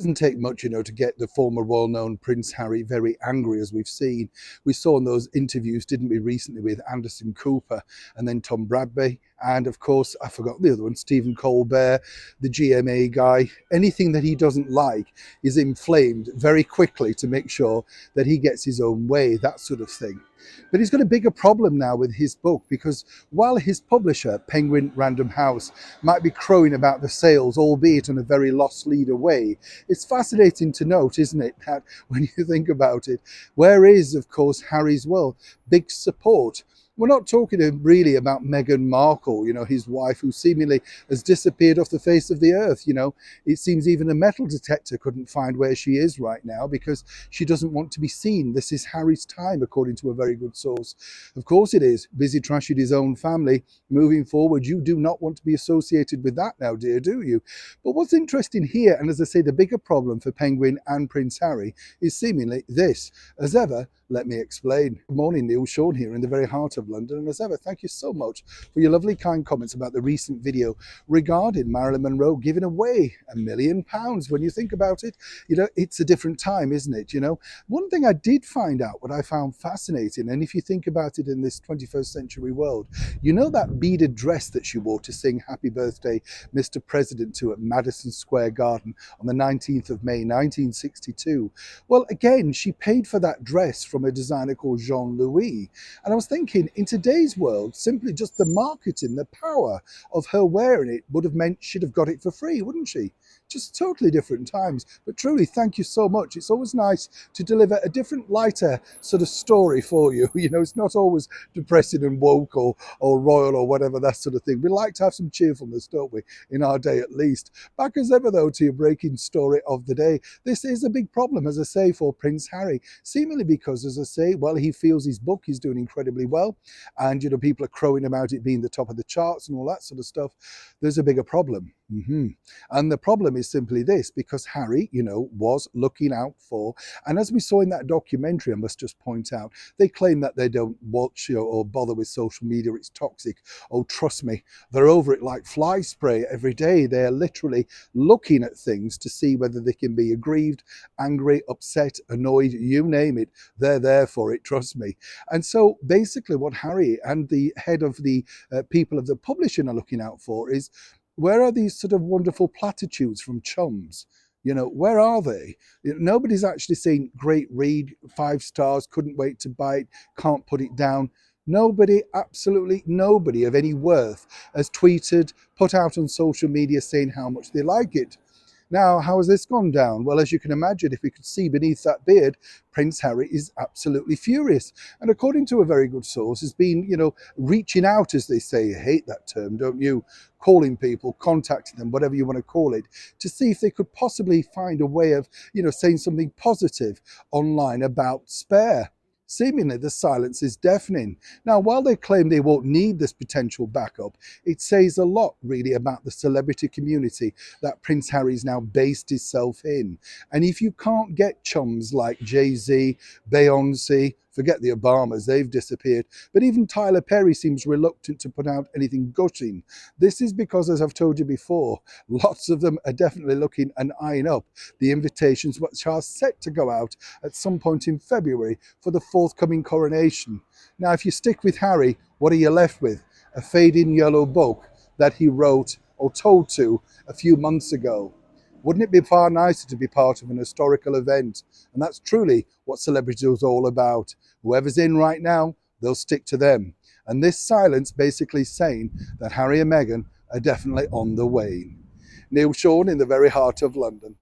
Doesn't take much, to get the former well-known Prince Harry very angry, as we've seen. We saw in those interviews, didn't we, recently with Anderson Cooper and then Tom Bradby, and of course, I forgot the other one, Stephen Colbert, the GMA guy. Anything that he doesn't like is inflamed very quickly to make sure that he gets his own way, that sort of thing. But he's got a bigger problem now with his book, because while his publisher, Penguin Random House, might be crowing about the sales, albeit in a very loss leader way, it's fascinating to note, isn't it, that when you think about it, where is, of course, Harry's, well, big support? We're not talking really about Meghan Markle, his wife, who seemingly has disappeared off the face of the earth. It seems even a metal detector couldn't find where she is right now because she doesn't want to be seen. This is Harry's time, according to a very good source. Of course it is. Busy trashing his own family. Moving forward, you do not want to be associated with that now, dear, do you? But what's interesting here, and as I say, the bigger problem for Penguin and Prince Harry is seemingly this. As ever, let me explain. Good morning, Neil Sean here in the very heart of London. And as ever, thank you so much for your lovely kind comments about the recent video regarding Marilyn Monroe giving away £1 million. When you think about it, it's a different time, isn't it? One thing I did find out, what I found fascinating, and if you think about it in this 21st century world, that beaded dress that she wore to sing Happy Birthday, Mr. President to at Madison Square Garden on the 19th of May, 1962. Well, again, she paid for that dress from a designer called Jean Louis. And I was thinking, in today's world, simply just the marketing, the power of her wearing it would have meant she'd have got it for free, wouldn't she? Just totally different times. But truly, thank you so much. It's always nice to deliver a different, lighter sort of story for you. It's not always depressing and woke or royal or whatever, that sort of thing. We like to have some cheerfulness, don't we, in our day at least. Back as ever, though, to your breaking story of the day. This is a big problem, as I say, for Prince Harry, seemingly because, as I say, well, he feels his book is doing incredibly well, and people are crowing about it being the top of the charts and all that sort of stuff. There's a bigger problem. And the problem is simply this, because Harry, was looking out for, and as we saw in that documentary, I must just point out, they claim that they don't watch or bother with social media, it's toxic. Oh, trust me, they're over it like fly spray every day. They're literally looking at things to see whether they can be aggrieved, angry, upset, annoyed, you name it. They're there for it, trust me. And so basically what Harry and the head of the people of the publishing are looking out for is, where are these sort of wonderful platitudes from chums? Where are they? Nobody's actually saying, great read, 5 stars, couldn't wait to buy it, can't put it down. Nobody, absolutely nobody of any worth has tweeted, put out on social media saying how much they like it. Now, how has this gone down? Well, as you can imagine, if we could see beneath that beard, Prince Harry is absolutely furious. And according to a very good source, has been, reaching out, as they say. I hate that term, don't you? Calling people, contacting them, whatever you want to call it, to see if they could possibly find a way of, saying something positive online about Spare. Seemingly, the silence is deafening. Now, while they claim they won't need this potential backup, it says a lot, really, about the celebrity community that Prince Harry's now based himself in. And if you can't get chums like Jay-Z, Beyonce, forget the Obamas, they've disappeared, but even Tyler Perry seems reluctant to put out anything gushing. This is because, as I've told you before, lots of them are definitely looking and eyeing up the invitations which are set to go out at some point in February for the forthcoming coronation. Now, if you stick with Harry, what are you left with? A fading yellow book that he wrote or told to a few months ago. Wouldn't it be far nicer to be part of an historical event? And that's truly what celebrity is all about. Whoever's in right now, they'll stick to them. And this silence basically saying that Harry and Meghan are definitely on the wane. Neil Sean in the very heart of London.